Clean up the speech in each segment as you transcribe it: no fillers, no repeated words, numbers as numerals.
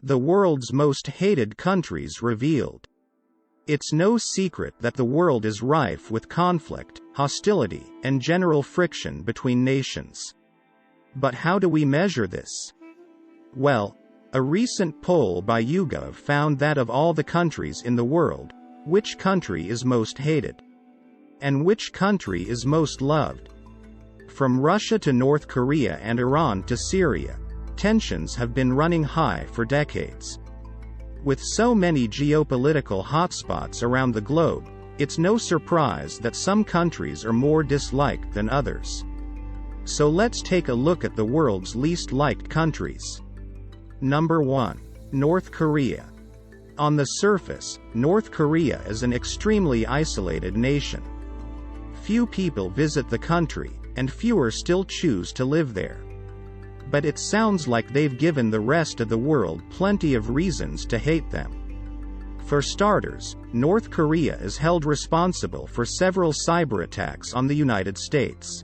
The world's most hated countries revealed. It's no secret that the world is rife with conflict, hostility, and general friction between nations. But how do we measure this? Well, a recent poll by YouGov found that of all the countries in the world, which country is most hated? And which country is most loved? From Russia to North Korea and Iran to Syria, tensions have been running high for decades. With so many geopolitical hotspots around the globe, it's no surprise that some countries are more disliked than others. So let's take a look at the world's least liked countries. Number 1. North Korea. On the surface, North Korea is an extremely isolated nation. Few people visit the country, and fewer still choose to live there. But it sounds like they've given the rest of the world plenty of reasons to hate them. For starters, North Korea is held responsible for several cyber attacks on the United States.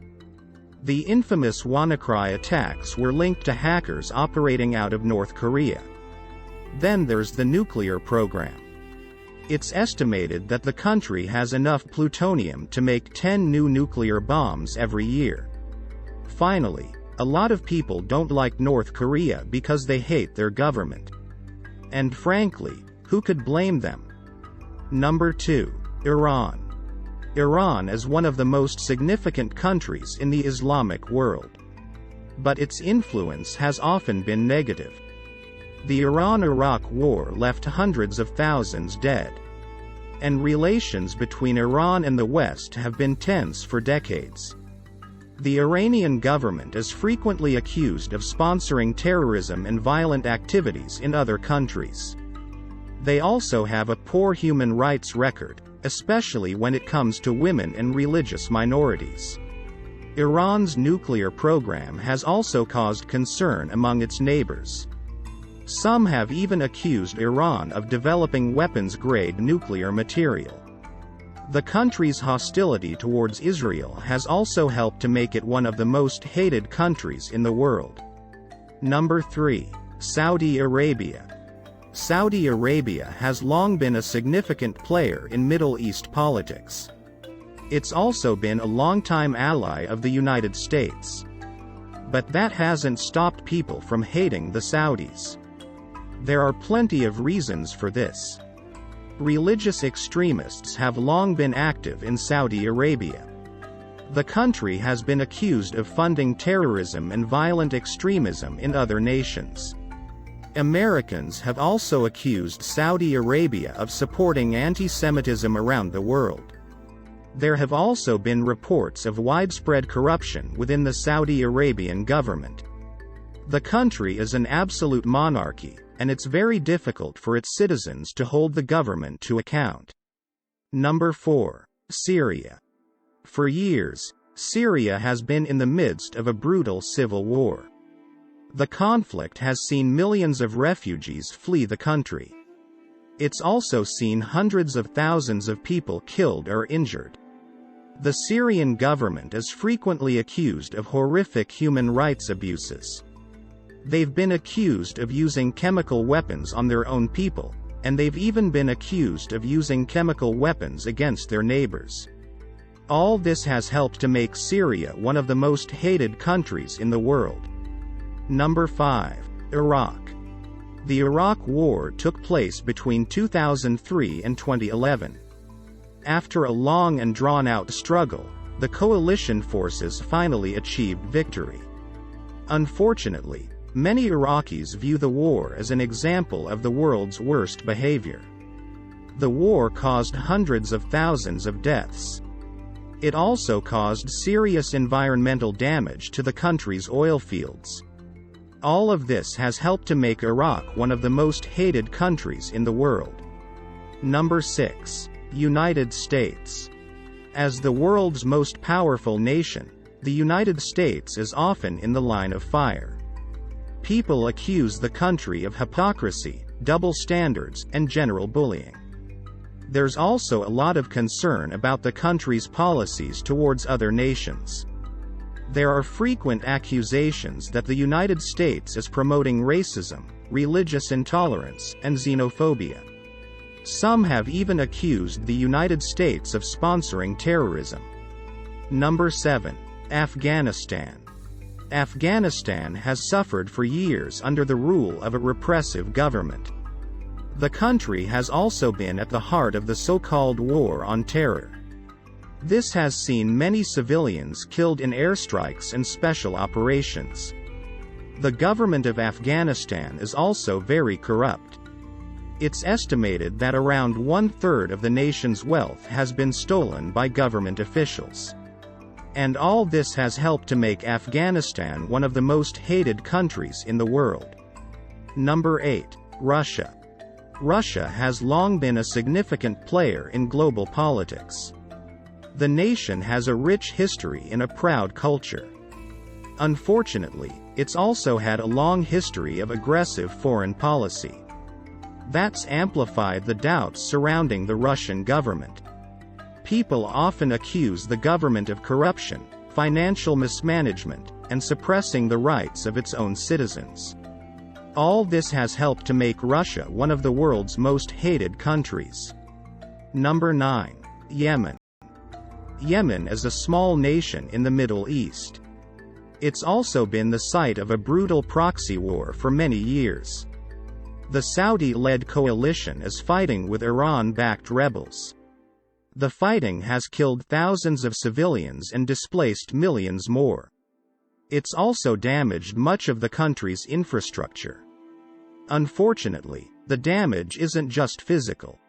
The infamous WannaCry attacks were linked to hackers operating out of North Korea. Then there's the nuclear program. It's estimated that the country has enough plutonium to make 10 new nuclear bombs every year. Finally, a lot of people don't like North Korea because they hate their government. And frankly, who could blame them? Number 2. Iran. Iran is one of the most significant countries in the Islamic world. But its influence has often been negative. The Iran-Iraq War left hundreds of thousands dead. And relations between Iran and the West have been tense for decades. The Iranian government is frequently accused of sponsoring terrorism and violent activities in other countries. They also have a poor human rights record, especially when it comes to women and religious minorities. Iran's nuclear program has also caused concern among its neighbors. Some have even accused Iran of developing weapons-grade nuclear material. The country's hostility towards Israel has also helped to make it one of the most hated countries in the world. Number 3. Saudi Arabia. Saudi Arabia has long been a significant player in Middle East politics. It's also been a longtime ally of the United States. But that hasn't stopped people from hating the Saudis. There are plenty of reasons for this. Religious extremists have long been active in Saudi Arabia. The country has been accused of funding terrorism and violent extremism in other nations. Americans have also accused Saudi Arabia of supporting anti-Semitism around the world. There have also been reports of widespread corruption within the Saudi Arabian government. The country is an absolute monarchy, and it's very difficult for its citizens to hold the government to account. Number 4. Syria. For years, Syria has been in the midst of a brutal civil war. The conflict has seen millions of refugees flee the country. It's also seen hundreds of thousands of people killed or injured. The Syrian government is frequently accused of horrific human rights abuses. They've been accused of using chemical weapons on their own people, and they've even been accused of using chemical weapons against their neighbors. All this has helped to make Syria one of the most hated countries in the world. Number 5. Iraq. The Iraq War took place between 2003 and 2011. After a long and drawn-out struggle, the coalition forces finally achieved victory. Unfortunately, many Iraqis view the war as an example of the world's worst behavior. The war caused hundreds of thousands of deaths. It also caused serious environmental damage to the country's oil fields. All of this has helped to make Iraq one of the most hated countries in the world. Number 6. United States. As the world's most powerful nation, the United States is often in the line of fire. People accuse the country of hypocrisy, double standards, and general bullying. There's also a lot of concern about the country's policies towards other nations. There are frequent accusations that the United States is promoting racism, religious intolerance, and xenophobia. Some have even accused the United States of sponsoring terrorism. Number 7. Afghanistan. Afghanistan has suffered for years under the rule of a repressive government. The country has also been at the heart of the so-called War on Terror. This has seen many civilians killed in airstrikes and special operations. The government of Afghanistan is also very corrupt. It's estimated that around 1/3 of the nation's wealth has been stolen by government officials. And all this has helped to make Afghanistan one of the most hated countries in the world. Number 8. Russia. Russia has long been a significant player in global politics. The nation has a rich history and a proud culture. Unfortunately, it's also had a long history of aggressive foreign policy. That's amplified the doubts surrounding the Russian government. People often accuse the government of corruption, financial mismanagement, and suppressing the rights of its own citizens. All this has helped to make Russia one of the world's most hated countries. Number 9. Yemen. Yemen is a small nation in the Middle East. It's also been the site of a brutal proxy war for many years. The Saudi-led coalition is fighting with Iran-backed rebels. The fighting has killed thousands of civilians and displaced millions more. It's also damaged much of the country's infrastructure. Unfortunately, the damage isn't just physical.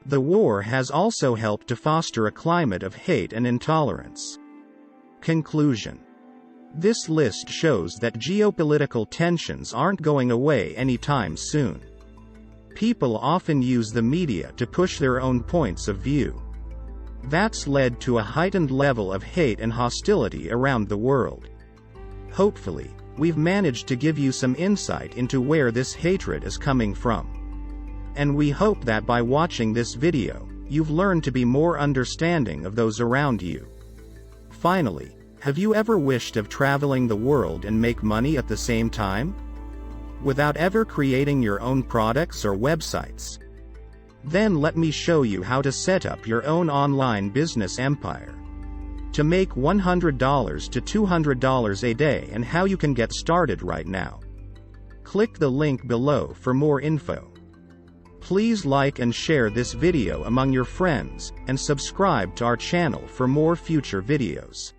The war has also helped to foster a climate of hate and intolerance. Conclusion. This list shows that geopolitical tensions aren't going away anytime soon. People often use the media to push their own points of view. That's led to a heightened level of hate and hostility around the world. Hopefully, we've managed to give you some insight into where this hatred is coming from. And we hope that by watching this video, you've learned to be more understanding of those around you. Finally, have you ever wished of traveling the world and make money at the same time? Without ever creating your own products or websites? Then let me show you how to set up your own online business empire. To make $100 to $200 a day and how you can get started right now. Click the link below for more info. Please like and share this video among your friends, and subscribe to our channel for more future videos.